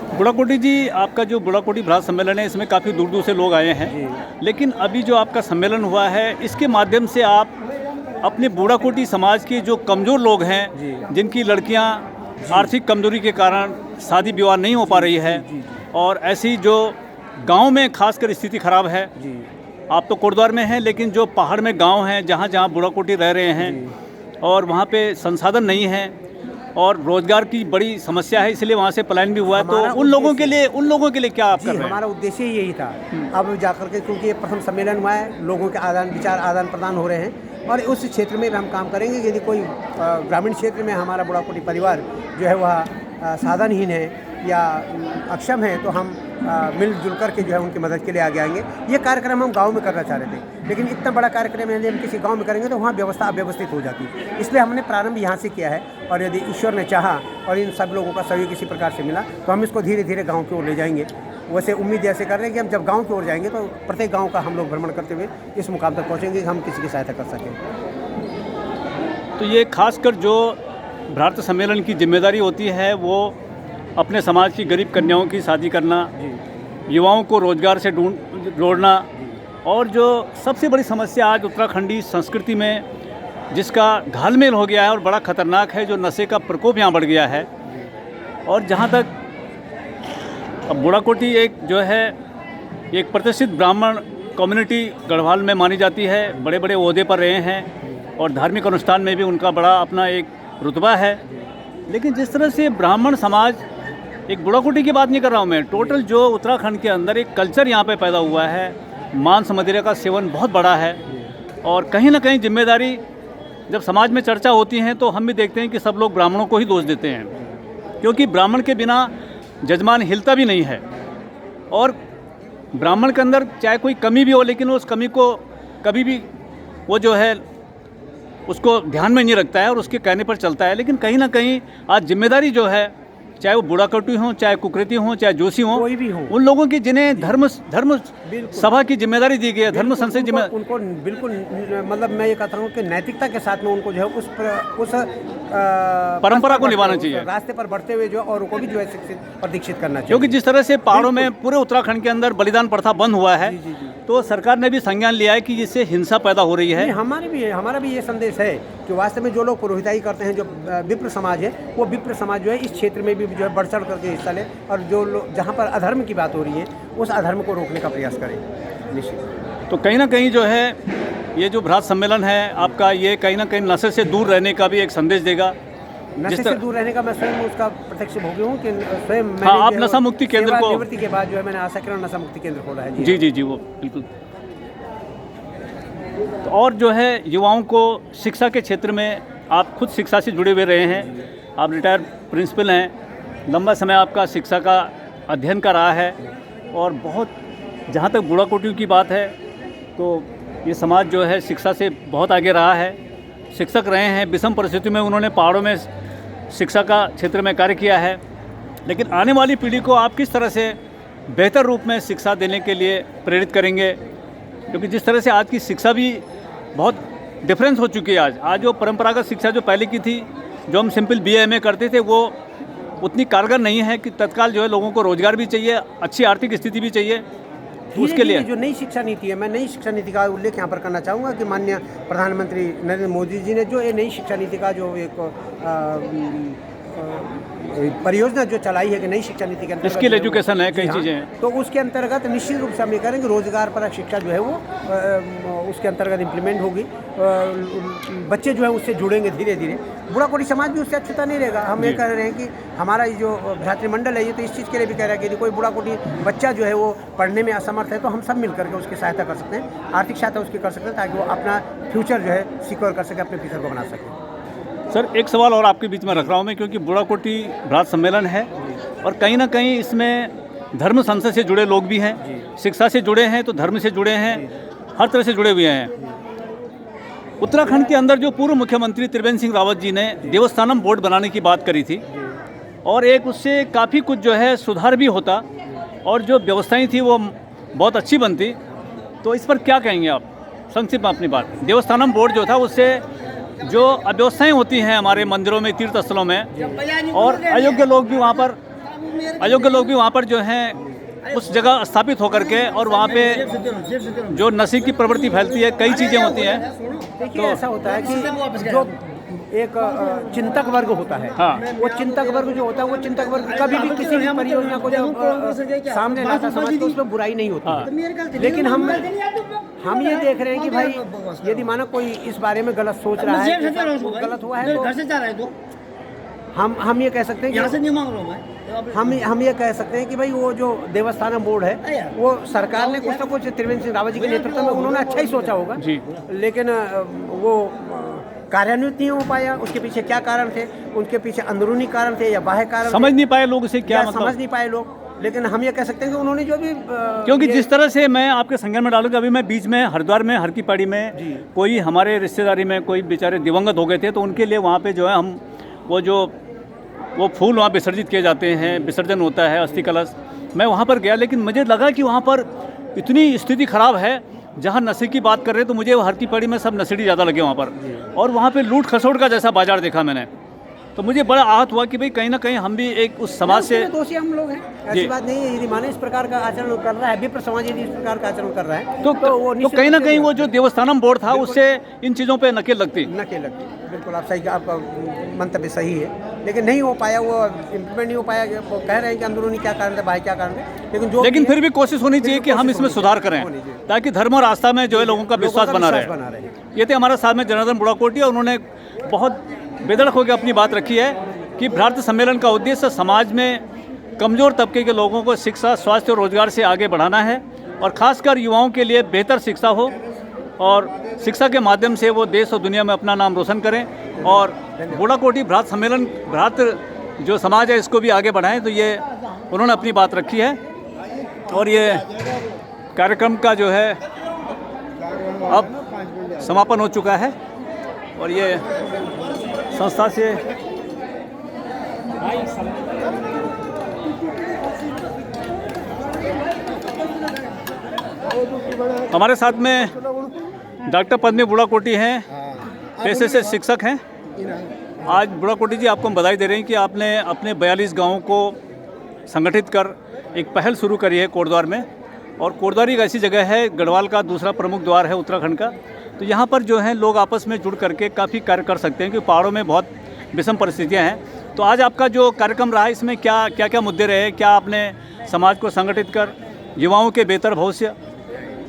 बुढ़ाकोटी जी, आपका जो बुढ़ाकोटी भ्रात सम्मेलन है, इसमें काफ़ी दूर दूर से लोग आए हैं। लेकिन अभी जो आपका सम्मेलन हुआ है, इसके माध्यम से आप अपने बुढ़ाकोटी समाज के जो कमज़ोर लोग हैं, जिनकी लड़कियां आर्थिक कमजोरी के कारण शादी विवाह नहीं हो पा रही है, और ऐसी जो गांव में खासकर स्थिति खराब है। आप तो कोटद्वार में हैं, लेकिन जो पहाड़ में गांव हैं, जहां जहां बुढ़ाकोटी रह रहे हैं और वहां पे संसाधन नहीं है और रोजगार की बड़ी समस्या है, इसलिए वहाँ से पलायन भी हुआ है। तो उन लोगों के लिए क्या आप कर रहे हैं? हमारा उद्देश्य ही यही था। अब जाकर के, क्योंकि ये प्रथम सम्मेलन हुआ है, लोगों के विचार आदान प्रदान हो रहे हैं, और उस क्षेत्र में भी हम काम करेंगे। यदि कोई ग्रामीण क्षेत्र में हमारा बुढ़ाकोटी परिवार जो है वह साधनहीन है या अक्षम है, तो हम मिलजुल करके जो है उनकी मदद के लिए आगे आएंगे। ये कार्यक्रम हम गांव में करना चाह रहे थे, लेकिन इतना बड़ा कार्यक्रम यदि हम किसी गांव में करेंगे तो वहाँ व्यवस्था अव्यवस्थित हो जाती है। इसलिए हमने प्रारंभ यहाँ से किया है, और यदि ईश्वर ने चाहा और इन सब लोगों का सहयोग किसी प्रकार से मिला तो हम इसको धीरे धीरे गाँव की ओर ले जाएंगे। वैसे उम्मीद ऐसे कर रहे हैं कि हम जब गाँव की ओर जाएंगे तो प्रत्येक गाँव का हम लोग भ्रमण करते हुए इस मुकाम तक पहुँचेंगे कि हम किसी की सहायता कर सकें। तो ये खासकर जो भ्रात सम्मेलन की जिम्मेदारी होती है, वो अपने समाज की गरीब कन्याओं की शादी करना, युवाओं को रोजगार से जोड़ना, और जो सबसे बड़ी समस्या आज उत्तराखंडी संस्कृति में जिसका घालमेल हो गया है और बड़ा ख़तरनाक है, जो नशे का प्रकोप यहाँ बढ़ गया है। और जहाँ तक अब बुढ़ाकोटी एक जो है एक प्रतिष्ठित ब्राह्मण कम्युनिटी गढ़वाल में मानी जाती है, बड़े बड़े ओहदे पर रहे हैं और धार्मिक अनुष्ठान में भी उनका बड़ा अपना एक रुतबा है। लेकिन जिस तरह से ब्राह्मण समाज, एक बुढ़ाकोटी की बात नहीं कर रहा हूँ मैं, टोटल जो उत्तराखंड के अंदर एक कल्चर यहाँ पे पैदा हुआ है, मांस मदिरा का सेवन बहुत बड़ा है। और कहीं ना कहीं जिम्मेदारी जब समाज में चर्चा होती है तो हम भी देखते हैं कि सब लोग ब्राह्मणों को ही दोष देते हैं, क्योंकि ब्राह्मण के बिना जजमान हिलता भी नहीं है। और ब्राह्मण के अंदर चाहे कोई कमी भी हो, लेकिन उस कमी को कभी भी वो जो है उसको ध्यान में नहीं रखता है और उसके कहने पर चलता है। लेकिन कहीं ना कहीं आज जिम्मेदारी जो है, चाहे वो बुढ़ाकोटी हों, चाहे कुकृति हों, चाहे जोशी हों, कोई भी हो, उन लोगों की जिन्हें धर्म सभा की जिम्मेदारी दी गई है, धर्म संसद जिम्मेदारी, उनको बिल्कुल मतलब मैं ये कहता हूँ कि नैतिकता के साथ में उनको जो है उस परंपरा को निभाना चाहिए, रास्ते पर बढ़ते हुए जो और उनको भी जो है शिक्षित और दीक्षित करना चाहिए। क्योंकि जिस तरह से पहाड़ों में पूरे उत्तराखंड के अंदर बलिदान प्रथा बंद हुआ है, तो सरकार ने भी संज्ञान लिया है कि जिससे हिंसा पैदा हो रही है। हमारा भी ये संदेश है कि वास्तव में जो लोग पुरोहिताई करते हैं, जो विप्र समाज है, वो विप्र समाज जो है इस क्षेत्र में भी जो है बढ़ चढ़ करके हिस्सा ले, और जो लोग जहाँ पर अधर्म की बात हो रही है उस अधर्म को रोकने का प्रयास करें निश्चित। तो कहीं ना कहीं जो है ये जो भ्रात सम्मेलन है आपका, ये कहीं ना कहीं नशे से दूर रहने का भी एक संदेश देगा। नशे से दूर रहने का मैं स्वयं उसका प्रत्यक्ष भोगी हूँ कि स्वयं आप नशा मुक्ति केंद्र को, निवृत्ति के बाद जो है मैंने आशा किरण नशा मुक्ति केंद्र खोला है। जी, वो बिल्कुल। तो और जो है युवाओं को शिक्षा के क्षेत्र में आप खुद शिक्षा से जुड़े हुए रहे हैं, आप रिटायर्ड प्रिंसिपल हैं, लंबा समय आपका शिक्षा का अध्ययन का रहा है, और बहुत जहाँ तक बुढ़ाकोटी की बात है तो ये समाज जो है शिक्षा से बहुत आगे रहा है। शिक्षक रहे हैं, विषम परिस्थिति में उन्होंने पहाड़ों में शिक्षा का क्षेत्र में कार्य किया है। लेकिन आने वाली पीढ़ी को आप किस तरह से बेहतर रूप में शिक्षा देने के लिए प्रेरित करेंगे, क्योंकि जिस तरह से आज की शिक्षा भी बहुत डिफरेंस हो चुकी है। आज जो परंपरागत शिक्षा जो पहले की थी, जो हम सिंपल BA MA करते थे, वो उतनी कारगर नहीं है कि तत्काल जो है लोगों को रोजगार भी चाहिए, अच्छी आर्थिक स्थिति भी चाहिए। उसके लिए जो नई शिक्षा नीति है, मैं नई शिक्षा नीति का उल्लेख यहाँ पर करना चाहूँगा कि माननीय प्रधानमंत्री नरेंद्र मोदी जी ने जो ये नई शिक्षा नीति का जो एक परियोजना जो चलाई है कि नई शिक्षा नीति के अंतर्गत स्किल एजुकेशन है, कई चीज़ें हैं, तो उसके अंतर्गत निश्चित रूप से हम ये करेंगे रोजगार परक शिक्षा जो है वो उसके अंतर्गत इम्प्लीमेंट होगी। बच्चे जो है उससे जुड़ेंगे धीरे धीरे, बुढ़ाकोटी समाज भी उससे अछूता नहीं रहेगा। हम ये कह रहे हैं कि हमारा जो भ्रातृमंडल है ये तो इस चीज़ के लिए भी कह रहा है कि यदि कोई बुढ़ाकोटी बच्चा जो है वो पढ़ने में असमर्थ है तो हम सब मिल करके उसकी सहायता कर सकते हैं, आर्थिक सहायता उसकी कर सकते हैं, ताकि वो अपना फ्यूचर जो है सिक्योर कर सके, अपने फ्यूचर को बना सके। सर, एक सवाल और आपके बीच में रख रहा हूँ मैं, क्योंकि बुढ़ाकोटी भ्रात सम्मेलन है और कहीं ना कहीं इसमें धर्म संसद से जुड़े लोग भी हैं, शिक्षा से जुड़े हैं, तो धर्म से जुड़े हैं, हर तरह से जुड़े हुए हैं। उत्तराखंड के अंदर जो पूर्व मुख्यमंत्री त्रिवेंद्र सिंह रावत जी ने देवस्थानम बोर्ड बनाने की बात करी थी, और एक उससे काफ़ी कुछ जो है सुधार भी होता और जो व्यवस्थाएं थी वो बहुत अच्छी बनती। तो इस पर क्या कहेंगे आप, संक्षिप्त में अपनी बात? देवस्थानम बोर्ड जो था उससे जो अव्यवस्थाएं होती हैं हमारे मंदिरों में, तीर्थ स्थलों में, और अयोग्य लोग भी वहाँ पर अयोग्य लोग भी वहाँ पर जो हैं उस जगह स्थापित होकर के और वहाँ पे जो नशे की प्रवृत्ति फैलती है, कई चीज़ें होती हैं। देखिए ऐसा होता है कि जो एक चिंतक वर्ग होता है, हाँ। वो चिंतक वर्ग जो होता है, वो चिंतक वर्ग कभी भी किसी भी परियोजना को जब सामने लाता समाज तो उसमें बुराई नहीं होती है। लेकिन हम ये देख रहे हैं कि भाई यदि मानो कोई इस बारे में गलत सोच रहा है, गलत हुआ है, तो हम ये कह सकते हैं कि हम ये कह सकते हैं कि भाई वो जो देवस्थानम बोर्ड है, वो सरकार ने कुछ ना कुछ त्रिवेंद्र सिंह रावत जी के नेतृत्व में उन्होंने अच्छा ही सोचा होगा जी। लेकिन वो कार्यान्वित नहीं हो पाया। उसके पीछे क्या कारण थे? उनके पीछे अंदरूनी कारण थे या बाह्य कारण समझ नहीं पाए लोग इसे क्या मतलब, समझ नहीं पाए लोग। लेकिन हम ये कह सकते हैं कि उन्होंने जो भी क्योंकि जिस तरह से मैं आपके संज्ञान में डालूंगा, अभी मैं बीच में हरिद्वार में हर की पहाड़ी में कोई हमारे रिश्तेदारी में कोई बेचारे दिवंगत हो गए थे, तो उनके लिए वहाँ पे जो है हम वो फूल वहाँ विसर्जित किए जाते हैं, विसर्जन होता है, अस्थि कलश। मैं वहाँ पर गया, लेकिन मुझे लगा कि वहाँ पर इतनी स्थिति खराब है। जहाँ नशे की बात कर रहे हैं तो मुझे हर की पहाड़ी में सब नशेड़ी ज़्यादा लगे वहाँ पर, और वहाँ पे लूट खसोट का जैसा बाजार देखा मैंने, तो मुझे बड़ा आहत हुआ कि भाई कहीं ना कहीं हम भी एक उस समाज से दोषी हम लोग हैं। ऐसी बात नहीं है। यदि माने इस प्रकार का आचरण कर रहा है, विप्र समाज यदि इस प्रकार का आचरण कर रहा है तो कहीं ना कहीं वो जो देवस्थानम बोर्ड था उससे इन चीज़ों पे नकेल लगती। बिल्कुल आप सही, आपका मंतव्य सही है, लेकिन नहीं हो पाया, वो इम्प्लीमेंट नहीं हो पाया। वो कह रहे हैं कि अंदरूनी क्या कारण है, बाहर क्या कारण है, लेकिन फिर भी कोशिश होनी चाहिए कि हम इसमें सुधार करें ताकि धर्म और आस्था में जो है लोगों का विश्वास बना रहे। ये थे हमारे साथ में जनार्दन बुढ़ाकोटी, और उन्होंने बहुत बेधड़क होकर अपनी बात रखी है कि भारत सम्मेलन का उद्देश्य समाज में कमज़ोर तबके के लोगों को शिक्षा, स्वास्थ्य और रोजगार से आगे बढ़ाना है, और ख़ासकर युवाओं के लिए बेहतर शिक्षा हो, और शिक्षा के माध्यम से वो देश और दुनिया में अपना नाम रोशन करें, और बुढ़ाकोटी भारत सम्मेलन, भारत जो समाज है इसको भी आगे बढ़ाएं। तो ये उन्होंने अपनी बात रखी है, और ये कार्यक्रम का जो है अब समापन हो चुका है, और ये संस्था से हमारे साथ में डॉक्टर पद्मी बुढ़ाकोटी हैं, पेशे से शिक्षक हैं। आज बुढ़ाकोटी जी आपको हम बधाई दे रहे हैं कि आपने अपने 42 गांवों को संगठित कर एक पहल शुरू करी है कोटद्वार में, और कोटद्वार एक ऐसी जगह है, गढ़वाल का दूसरा प्रमुख द्वार है उत्तराखंड का, तो यहाँ पर जो है लोग आपस में जुड़ करके काफ़ी कार्य कर सकते हैं, क्योंकि पहाड़ों में बहुत विषम परिस्थितियाँ हैं। तो आज आपका जो कार्यक्रम रहा, इसमें क्या मुद्दे रहे? क्या आपने समाज को संगठित कर युवाओं के बेहतर भविष्य,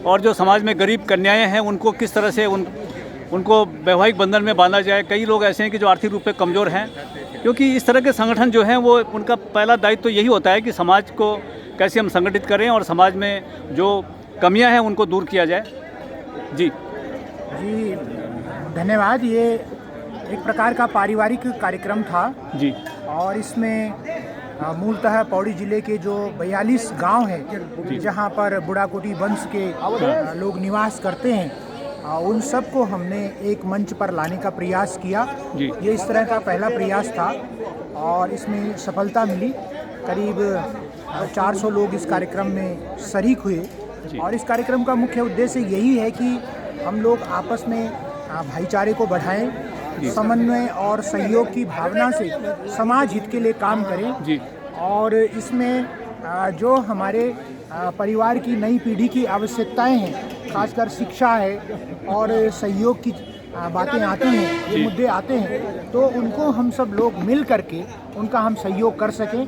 और जो समाज में गरीब कन्याएं हैं उनको किस तरह से उनको वैवाहिक बंधन में बांधा जाए? कई लोग ऐसे हैं कि जो आर्थिक रूप से कमज़ोर हैं, क्योंकि इस तरह के संगठन जो हैं वो उनका पहला दायित्व तो यही होता है कि समाज को कैसे हम संगठित करें और समाज में जो कमियां हैं उनको दूर किया जाए। जी धन्यवाद। ये एक प्रकार का पारिवारिक कार्यक्रम था जी, और इसमें मूलतः पौड़ी जिले के जो 42 गांव हैं जहां पर बुढ़ाकोटी वंश के लोग निवास करते हैं, उन सबको हमने एक मंच पर लाने का प्रयास किया। ये इस तरह का पहला प्रयास था और इसमें सफलता मिली। करीब 400 लोग इस कार्यक्रम में शरीक हुए, और इस कार्यक्रम का मुख्य उद्देश्य यही है कि हम लोग आपस में भाईचारे को बढ़ाएं, समन्वय और सहयोग की भावना से समाज हित के लिए काम करें, और इसमें जो हमारे परिवार की नई पीढ़ी की आवश्यकताएं हैं, खासकर शिक्षा है और सहयोग की बातें आती हैं, ये मुद्दे आते हैं, तो उनको हम सब लोग मिल करके उनका हम सहयोग कर सकें।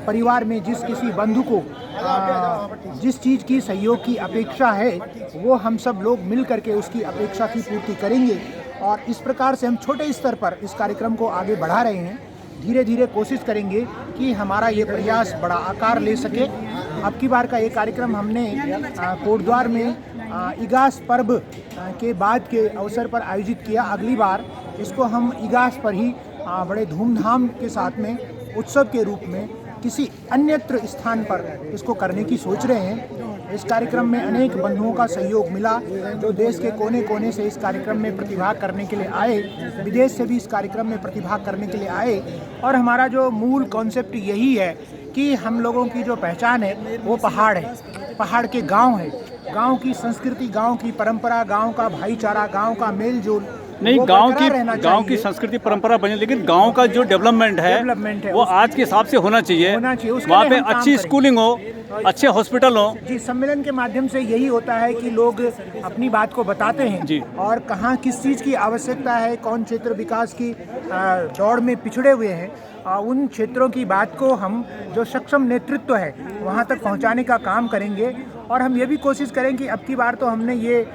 परिवार में जिस किसी बंधु को जिस चीज़ की सहयोग की अपेक्षा है, वो हम सब लोग मिल करके उसकी अपेक्षा की पूर्ति करेंगे, और इस प्रकार से हम छोटे स्तर पर इस कार्यक्रम को आगे बढ़ा रहे हैं। धीरे धीरे कोशिश करेंगे कि हमारा ये प्रयास बड़ा आकार ले सके। अब की बार का ये कार्यक्रम हमने कोटद्वार में इगास पर्व के बाद के अवसर पर आयोजित किया। अगली बार इसको हम इगास पर ही बड़े धूमधाम के साथ में उत्सव के रूप में किसी अन्यत्र स्थान पर इसको करने की सोच रहे हैं। इस कार्यक्रम में अनेक बंधुओं का सहयोग मिला, जो देश के कोने कोने से इस कार्यक्रम में प्रतिभाग करने के लिए आए, विदेश से भी इस कार्यक्रम में प्रतिभाग करने के लिए आए। और हमारा जो मूल कॉन्सेप्ट यही है कि हम लोगों की जो पहचान है वो पहाड़ है, पहाड़ के गांव है, गांव की संस्कृति, गांव की परंपरा, गांव का भाईचारा, गांव का मेल जोल, नहीं, वो गांव बरकरार रहना की चाहिए। संस्कृति परंपरा बनी, लेकिन गांव का जो डेवलपमेंट डेवलपमेंट है है, वो आज के हिसाब से होना चाहिए। उसके वहाँ लिए पे हम काम अच्छी करेंगे। स्कूलिंग हो, अच्छे हॉस्पिटल हो। जी, सम्मेलन के माध्यम से यही होता है कि लोग अपनी बात को बताते हैं जी। और कहाँ किस चीज़ की आवश्यकता है, कौन क्षेत्र विकास की दौड़ में पिछड़े हुए हैं, उन क्षेत्रों की बात को हम जो सक्षम नेतृत्व है वहाँ तक पहुँचाने का काम करेंगे। और हम ये भी कोशिश करें कि अब की बार तो हमने ये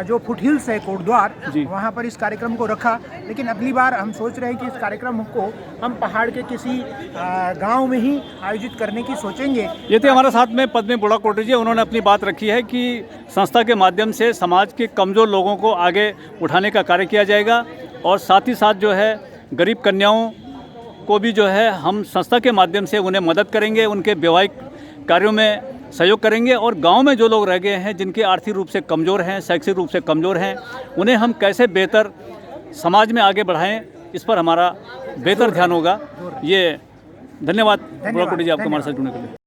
जो फुटहिल्स है कोटद्वार, जी। वहाँ पर इस कार्यक्रम को रखा, लेकिन अगली बार हम सोच रहे हैं कि इस कार्यक्रम को हम पहाड़ के किसी गांव में ही आयोजित करने की सोचेंगे। ये थे हमारे साथ में पद्मी बुढ़ाकोटी जी। उन्होंने अपनी बात रखी है कि संस्था के माध्यम से समाज के कमज़ोर लोगों को आगे उठाने का कार्य किया जाएगा, और साथ ही साथ जो है गरीब कन्याओं को भी जो है हम संस्था के माध्यम से उन्हें मदद करेंगे, उनके वैवाहिक कार्यों में सहयोग करेंगे। और गांव में जो लोग रह गए हैं, जिनके आर्थिक रूप से कमज़ोर हैं, शैक्षिक रूप से कमज़ोर हैं, उन्हें हम कैसे बेहतर समाज में आगे बढ़ाएं, इस पर हमारा बेहतर ध्यान होगा। ये धन्यवाद बुढ़ाकोटी जी, आपको हमारे साथ जुड़ने के लिए।